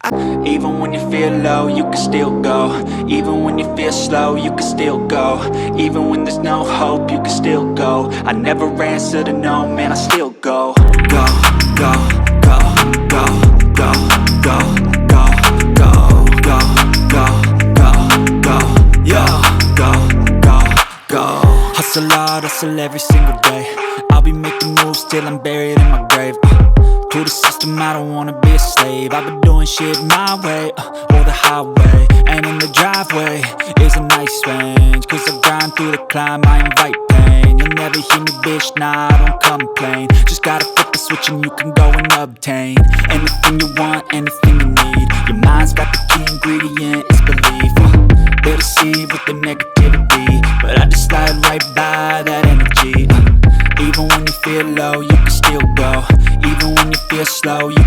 Even when you feel low, you can still go. Even when you feel slow, you can still go. Even when there's no hope, you can still go. I never answer to no, man, I still go. Go, go, go, go, go, go, go, go, go, go, go, go, yo, go, go, go. Hustle hard, hustle every single day. I'll be making moves till I'm buried in my grave. To the system, I don't wanna be a slave. I've been doing shit my way, or the highway. And in the driveway is a nice range, cause I grind through the climb, I invite pain. You'll never hear me, bitch, nah, I don't complain. Just gotta flip the switch and you can go and obtain anything you want, anything you need. Your mind's got the key ingredient, it's belief. They deceive with the negativity, but I just slide right by that energy. Even when you feel low, you can still go. Even when you feel slow, you